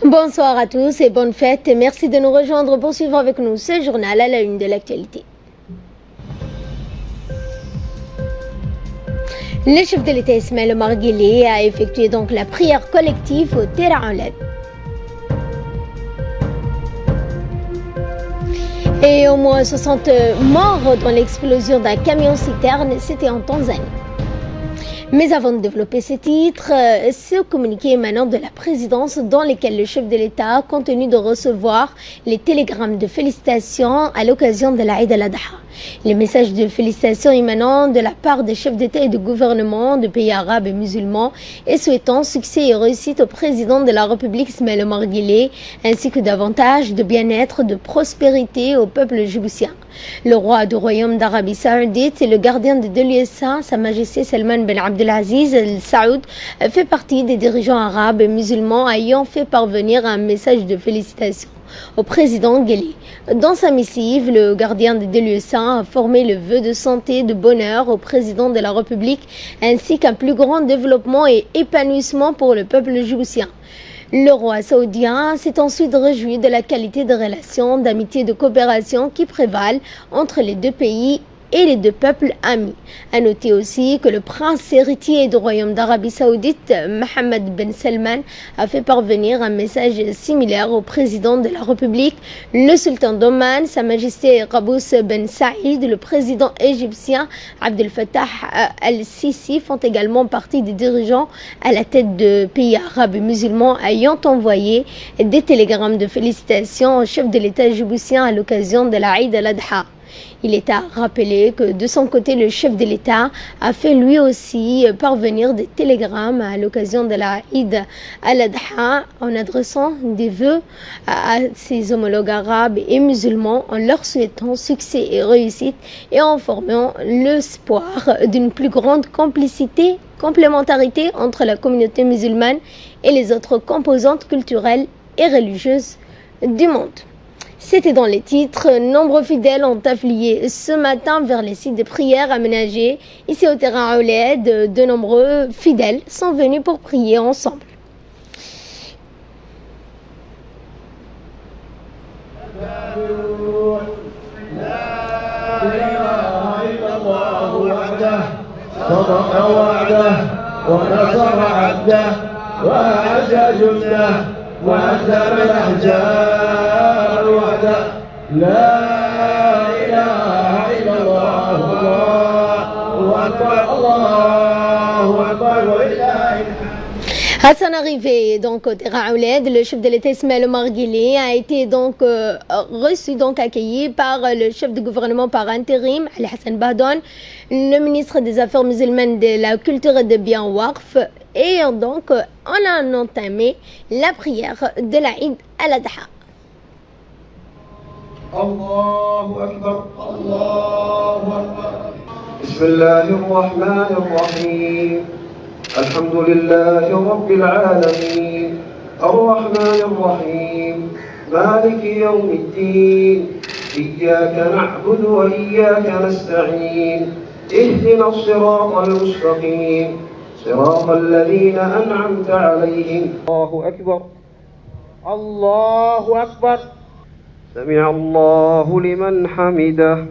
Bonsoir à tous et bonne fête. Et merci de nous rejoindre pour suivre avec nous ce journal à la une de l'actualité. Le chef de l'État Ismaël Omar Guelleh a effectué donc la prière collective au Terra Ouled. Et au moins 60 morts dans l'explosion d'un camion-citerne, c'était en Tanzanie. Mais avant de développer ces titres, ce communiqué émanant de la présidence dans lequel le chef de l'État continue de recevoir les télégrammes de félicitations à l'occasion de l'Aïd al-Adha. Les messages de félicitations émanant de la part des chefs d'État et de gouvernement de pays arabes et musulmans et souhaitant succès et réussite au président de la République Ismaël Omar Guelleh ainsi que davantage de bien-être, de prospérité au peuple djiboutien. Le roi du royaume d'Arabie Saoudite et le gardien de deux lieux saints, Sa Majesté Salman Ben Abdelaziz Al Saoud, fait partie des dirigeants arabes et musulmans ayant fait parvenir un message de félicitations au président Guelleh. Dans sa missive, le gardien des deux lieux saints a formé le vœu de santé et de bonheur au président de la République ainsi qu'un plus grand développement et épanouissement pour le peuple djiboutien. Le roi saoudien s'est ensuite réjoui de la qualité de relations, d'amitié et de coopération qui prévalent entre les deux pays et les deux peuples amis. À noter aussi que le prince héritier du royaume d'Arabie Saoudite, Mohammed Ben Salman, a fait parvenir un message similaire au président de la République. Le sultan d'Oman, Sa Majesté Qaboos Ben Saïd, le président égyptien Abdel Fattah al-Sisi font également partie des dirigeants à la tête de pays arabes et musulmans ayant envoyé des télégrammes de félicitations au chef de l'État djiboutien à l'occasion de l'Aïd al-Adha. Il est à rappeler que de son côté, le chef de l'État a fait lui aussi parvenir des télégrammes à l'occasion de la Eid al-Adha en adressant des vœux à ses homologues arabes et musulmans en leur souhaitant succès et réussite et en formant l'espoir d'une plus grande complémentarité entre la communauté musulmane et les autres composantes culturelles et religieuses du monde. C'était dans les titres. Nombreux fidèles ont afflué ce matin vers les sites de prière aménagés ici au Terra Ouled. De nombreux fidèles sont venus pour prier ensemble. وعذب الأحجار وحده لا إله إلا الله الله أكبر الله أكبر ولله À son arrivée donc au Terra Ouled, le chef de l'État Ismaël Omar Guelleh a été donc reçu, donc accueilli par le chef de gouvernement par intérim, Ali Hassan Bahdon, le ministre des Affaires musulmanes, de la culture et des biens Waqf, et donc on a entamé la prière de la Eid al-Adha. الله أكبر الله أكبر بسم الله الرحمن الرحيم الحمد لله رب العالمين الرحمن الرحيم مالك يوم الدين إياك نعبد وإياك نستعين اهدنا الصراط المستقيم صراط الذين أنعمت عليهم الله أكبر الله أكبر سمع الله لمن حمده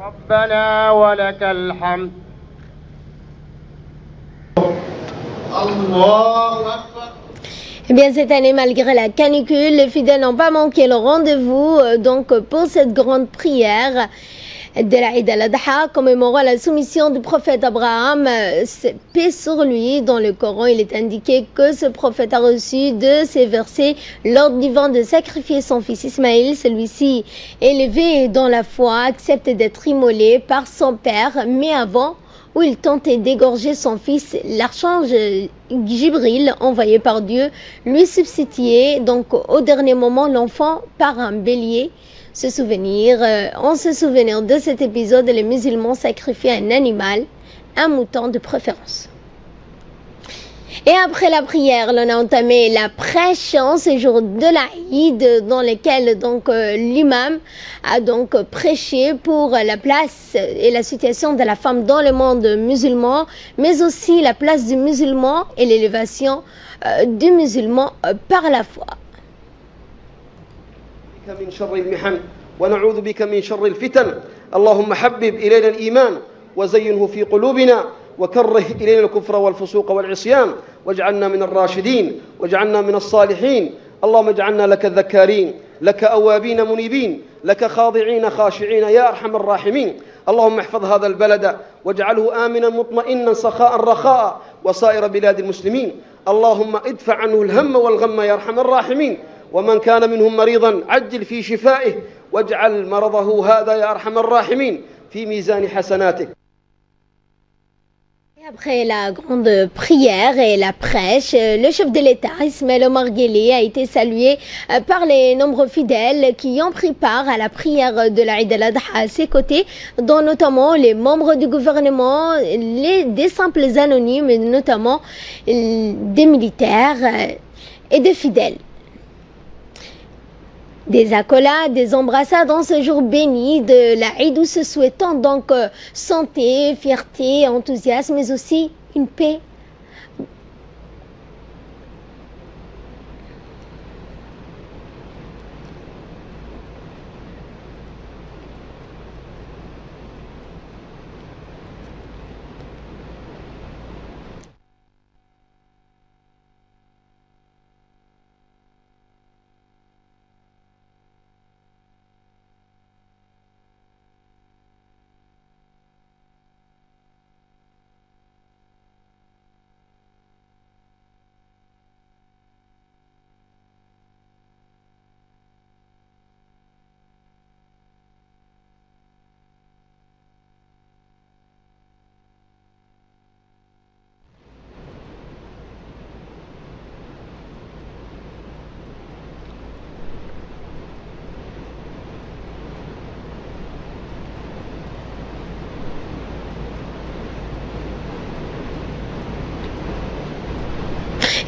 ربنا ولك الحمد الله أكبر. Eh bien, cette année, malgré la canicule, les fidèles n'ont pas manqué le rendez-vous donc pour cette grande prière de l'Aïd al-Adha, commémorant la soumission du prophète Abraham, paix sur lui. Dans le Coran, il est indiqué que ce prophète a reçu de ces versets l'ordre divin de sacrifier son fils Ismaïl. Celui-ci, élevé dans la foi, accepte d'être immolé par son père, mais avant, où il tentait d'égorger son fils, l'archange Jibril, envoyé par Dieu, lui substituait donc au dernier moment l'enfant par un bélier. En se souvenir de cet épisode, les musulmans sacrifient un animal, un mouton de préférence. Et après la prière, l'on a entamé la prêche en ce jour de l'Aïd, dans lequel donc l'imam a donc prêché pour la place et la situation de la femme dans le monde musulman, mais aussi la place du musulman et l'élévation du musulman par la foi. بك من شر المحن ونعوذ بك من شر الفتن. اللهم حبب إلينا الإيمان وزينه في قلوبنا وكره إلينا الكفر والفسوق والعصيان واجعلنا من الراشدين واجعلنا من الصالحين. اللهم اجعلنا لك ذكارين لك أوابين منيبين لك خاضعين خاشعين يا أرحم الراحمين. اللهم احفظ هذا البلد واجعله آمنا مطمئنا سخاء رخاء وسائر بلاد المسلمين. اللهم ادفع عنه الهم والغم يا أرحم الراحمين. ومن كان منهم مريضا عجل في شفائه واجعل مرضه هذا يا أرحم الراحمين في ميزان حسناتك. Après la grande prière et la prêche, le chef de l'État, Ismaël Omar Guelleh, a été salué par les nombreux fidèles qui ont pris part à la prière de l'Aïd al-Adha à ses côtés, dont notamment les membres du gouvernement, des simples anonymes, notamment des militaires et des fidèles. Des accolades, des embrassades dans ce jour béni de l'Aïd où se souhaitant donc santé, fierté, enthousiasme, mais aussi une paix.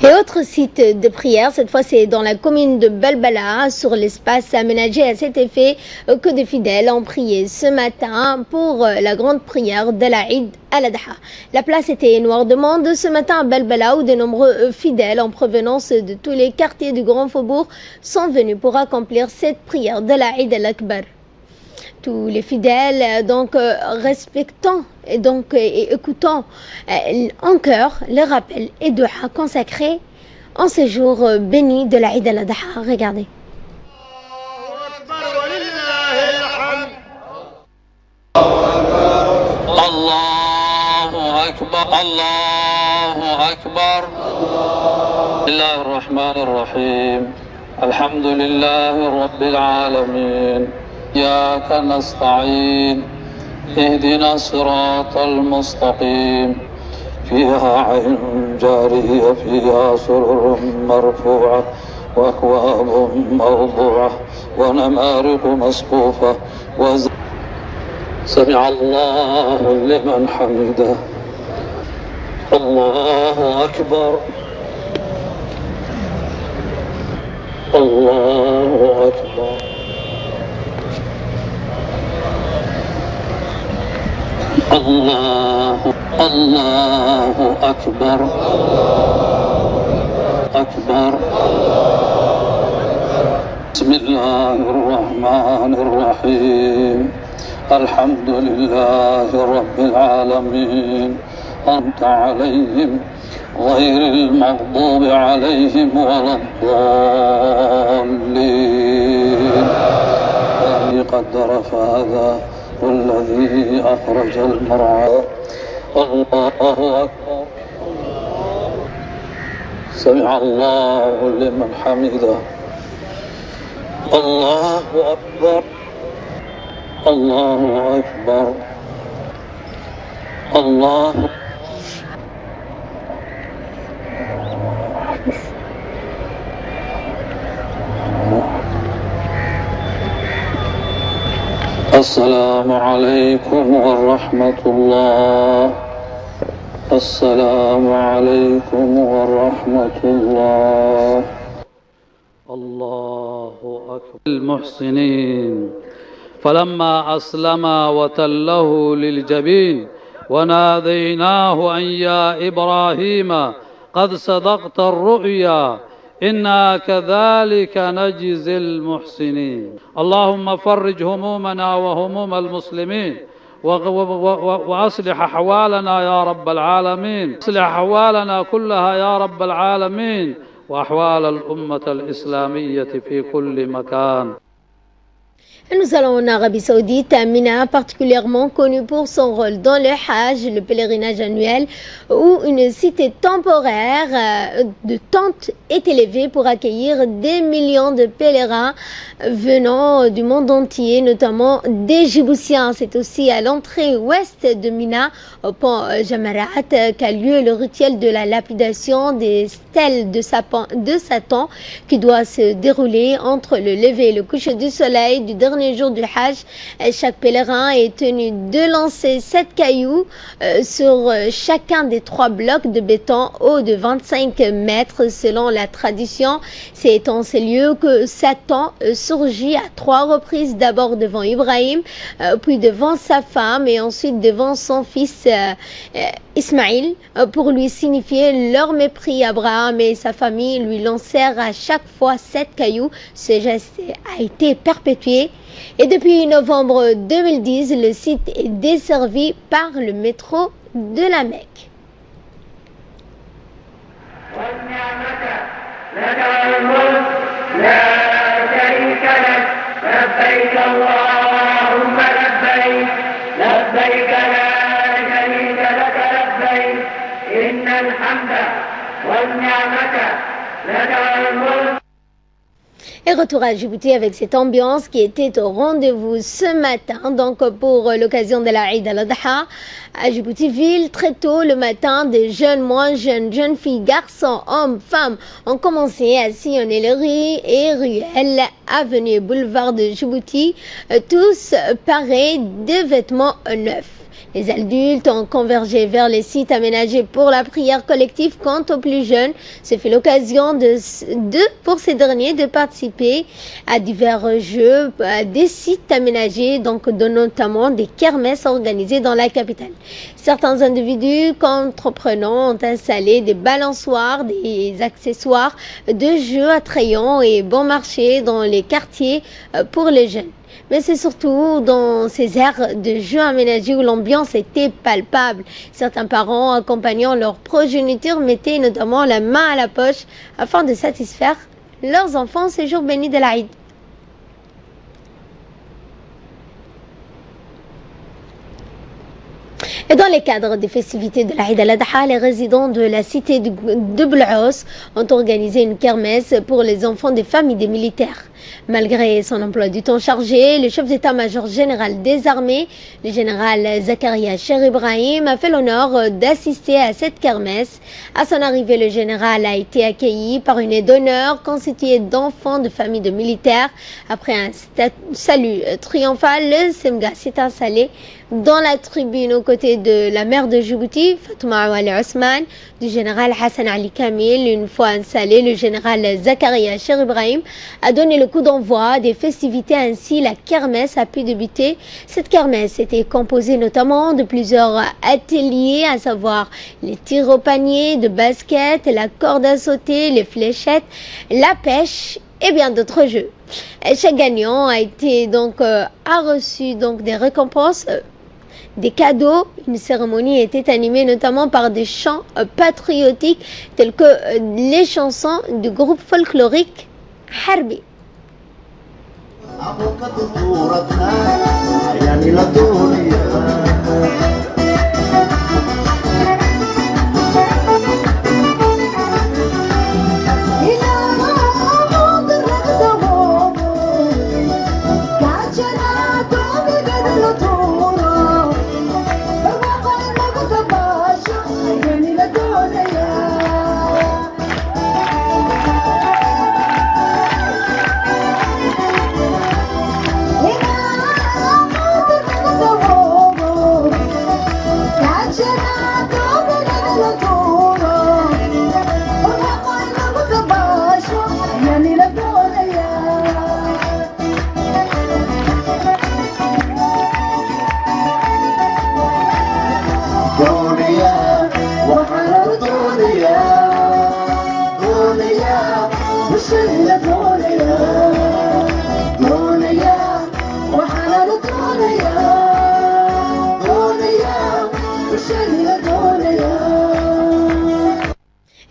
Et autre site de prière, cette fois c'est dans la commune de Balbala, sur l'espace aménagé à cet effet, que des fidèles ont prié ce matin pour la grande prière de l'Aïd al-Adha. La place était noire de monde ce matin à Balbala où de nombreux fidèles en provenance de tous les quartiers du Grand Faubourg sont venus pour accomplir cette prière de l'Aïd al-Akbar. Tous les fidèles donc respectant et donc et écoutant en cœur les rappels et doha consacrés en ce jour béni de l'Aïd al-Adha. Regardez. Allahu Akbar, Allahu Akbar. Bismillahir Rahmanir Rahim. Alhamdulillahi Rabbil Alamin. إياك نستعين اهدنا الصراط المستقيم فيها عين جارية فيها سرر مرفوعة وأكواب موضوعة ونمارق مصفوفة سمع الله لمن حمده الله أكبر الله أكبر الله أكبر أكبر. بسم الله الرحمن الرحيم. الحمد لله رب العالمين. أنت عليهم غير المغضوب عليهم ولا الضالين. الذي قدر فهدى والذي أخرج المرعى. الله أكبر. سمع الله لمن حمده. الله أكبر الله أكبر الله. السلام عليكم ورحمة الله. السلام عليكم ورحمة الله. الله أكبر. المحسنين فلما أسلم وتله للجبين وناديناه أن يا إبراهيم قد صدقت الرؤيا إنا كذلك نجزي المحسنين اللهم فرج همومنا وهموم المسلمين وأصلح أحوالنا يا رب العالمين أصلح أحوالنا كلها يا رب العالمين وأحوال الأمة الإسلامية في كل مكان. Nous allons en Arabie Saoudite, Mina, particulièrement connue pour son rôle dans le Hajj, le pèlerinage annuel, où une cité temporaire de tentes est élevée pour accueillir des millions de pèlerins venant du monde entier, notamment des Djiboutiens. C'est aussi à l'entrée ouest de Mina, au pont Jamarat, qu'a lieu le rituel de la lapidation des stèles de Satan qui doit se dérouler entre le lever et le coucher du soleil du dernier jour du Hajj. Chaque pèlerin est tenu de lancer 7 cailloux sur chacun des 3 blocs de béton hauts de 25 mètres selon la tradition. C'est en ces lieux que Satan surgit à 3 reprises, d'abord devant Ibrahim, puis devant sa femme et ensuite devant son fils Ismaïl, pour lui signifier leur mépris. Abraham et sa famille lui lancèrent à chaque fois 7 cailloux. Ce geste a été perpétué. Et depuis novembre 2010, le site est desservi par le métro de la Mecque. Et retour à Djibouti avec cette ambiance qui était au rendez-vous ce matin, donc pour l'occasion de la Eid al-Adha. À Djibouti ville, très tôt le matin, des jeunes, moins jeunes, jeunes filles, garçons, hommes, femmes ont commencé à sillonner les rues et ruelles, avenues et boulevards de Djibouti, tous parés de vêtements neufs. Les adultes ont convergé vers les sites aménagés pour la prière collective. Quant aux plus jeunes, ce fait l'occasion pour ces derniers de participer à divers jeux, à des sites aménagés, donc notamment des kermesses organisées dans la capitale. Certains individus entreprenants ont installé des balançoires, des accessoires de jeux attrayants et bon marché dans les quartiers pour les jeunes. Mais c'est surtout dans ces aires de jeux aménagés où l'ambiance était palpable. Certains parents accompagnant leur progéniture mettaient notamment la main à la poche afin de satisfaire leurs enfants ces jours bénis de l'Aïd. Et dans le cadre des festivités de l'Aïd al-Adha, les résidents de la cité de Blous ont organisé une kermesse pour les enfants des familles des militaires. Malgré son emploi du temps chargé, le chef d'état-major général des armées, le général Zakaria Cher Ibrahim, a fait l'honneur d'assister à cette kermesse. À son arrivée, le général a été accueilli par une aide d'honneur constituée d'enfants de familles de militaires. Après un salut triomphal, le Semga s'est installé dans la tribune aux côtés de la maire de Djibouti, Fatouma Ouali Ousmane, du général Hassan Ali Kamil. Une fois installé, le général Zakaria Cher Ibrahim a donné le coup d'envoi des festivités. Ainsi, la kermesse a pu débuter. Cette kermesse était composée notamment de plusieurs ateliers, à savoir les tirs au panier, de basket, la corde à sauter, les fléchettes, la pêche et bien d'autres jeux. Chaque gagnant a reçu des récompenses, des cadeaux. Une cérémonie était animée notamment par des chants patriotiques tels que les chansons du groupe folklorique Harbi.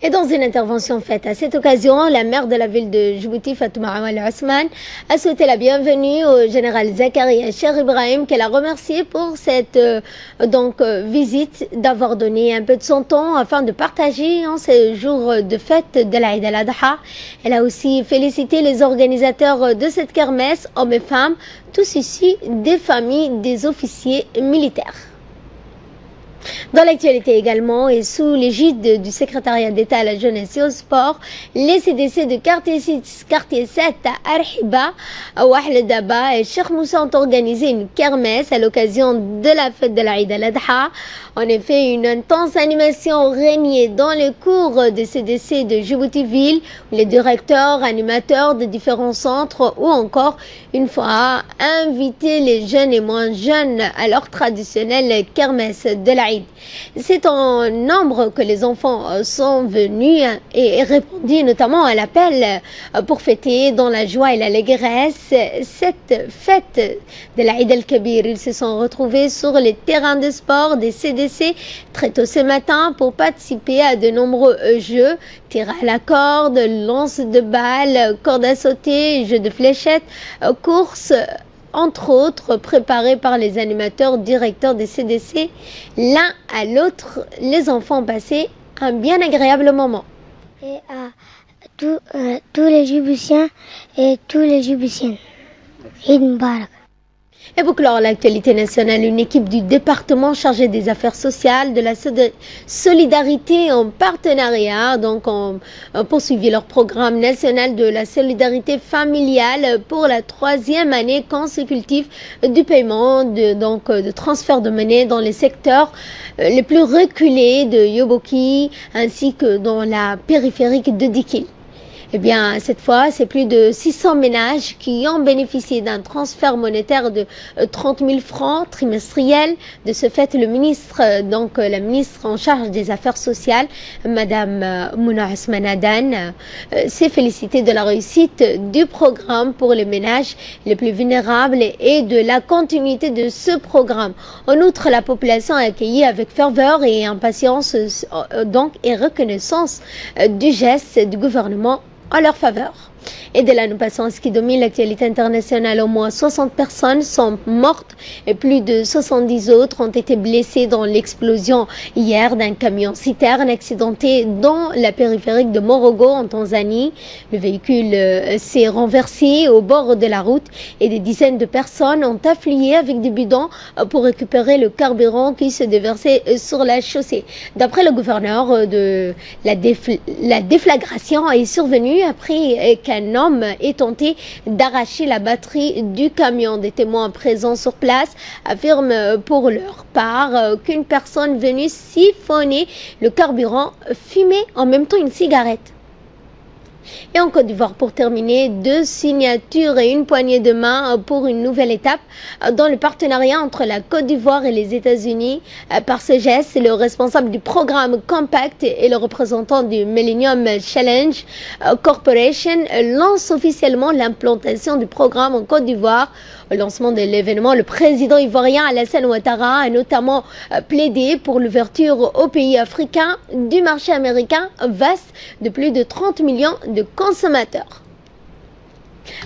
Et dans une intervention faite à cette occasion, la maire de la ville de Djibouti, Fatouma Awal Ousmane, a souhaité la bienvenue au général Zakaria Cher Ibrahim, qu'elle a remercié pour cette visite, d'avoir donné un peu de son temps afin de partager en ces jours de fête de l'Aïd al-Adha. Elle a aussi félicité les organisateurs de cette kermesse, hommes et femmes, tous issus des familles des officiers militaires. Dans l'actualité également, et sous l'égide du secrétariat d'État à la jeunesse et au sport, les CDC de quartier 6, quartier 7 à Arhiba, Wahl Daba et Cheikh Moussa ont organisé une kermesse à l'occasion de la fête de l'Aïd al-Adha. En effet, une intense animation régnait dans les cours des CDC de Djibouti-Ville, où les directeurs, animateurs de différents centres ou encore, une fois, invité les jeunes et moins jeunes à leur traditionnelle kermesse de l'Aïd. C'est en nombre que les enfants sont venus et répondu notamment à l'appel pour fêter dans la joie et l'allégresse cette fête de l'Aïd al-Kabir. Ils se sont retrouvés sur les terrains de sport des CDC très tôt ce matin pour participer à de nombreux jeux, tir à la corde, lance de balles, corde à sauter, jeux de fléchettes, courses, entre autres préparés par les animateurs directeurs des CDC. L'un à l'autre, les enfants ont passé un bien agréable moment. Et à tous les Djiboutiens et tous les Djiboutiennes. Eid Mubarak. Et pour clore l'actualité nationale, une équipe du département chargée des affaires sociales, de la solidarité en partenariat, ont poursuivi leur programme national de la solidarité familiale pour la 3e année consécutive du paiement de transfert de monnaie dans les secteurs les plus reculés de Yoboki ainsi que dans la périphérique de Dikil. Eh bien, cette fois, c'est plus de 600 ménages qui ont bénéficié d'un transfert monétaire de 30 000 francs trimestriels. De ce fait, la ministre en charge des affaires sociales, Madame Mouna Ousmane Adan, s'est félicitée de la réussite du programme pour les ménages les plus vulnérables et de la continuité de ce programme. En outre, la population a accueilli avec ferveur et impatience et reconnaissance du geste du gouvernement en leur faveur. Et de là, nous passons à ce qui domine l'actualité internationale. Au moins 60 personnes sont mortes et plus de 70 autres ont été blessées dans l'explosion hier d'un camion citerne accidenté dans la périphérique de Morogo en Tanzanie. Le véhicule s'est renversé au bord de la route et des dizaines de personnes ont afflué avec des bidons pour récupérer le carburant qui se déversait sur la chaussée. D'après le gouverneur, la déflagration est survenue après qu'un homme ait tenté d'arracher la batterie du camion. Des témoins présents sur place affirment pour leur part qu'une personne venue siphonner le carburant fumait en même temps une cigarette. Et en Côte d'Ivoire, pour terminer, 2 signatures et une poignée de main pour une nouvelle étape dans le partenariat entre la Côte d'Ivoire et les États-Unis. Par ce geste, le responsable du programme Compact et le représentant du Millennium Challenge Corporation lancent officiellement l'implantation du programme en Côte d'Ivoire. Au lancement de l'événement, le président ivoirien Alassane Ouattara a notamment plaidé pour l'ouverture aux pays africains du marché américain vaste de plus de 30 millions de consommateurs.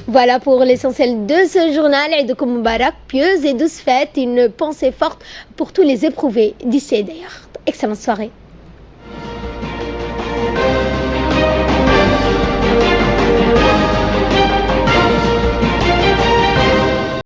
Voilà pour l'essentiel de ce journal. Eid Mubarak, pieuse et douce fête, une pensée forte pour tous les éprouvés d'ici et d'ailleurs. Excellente soirée.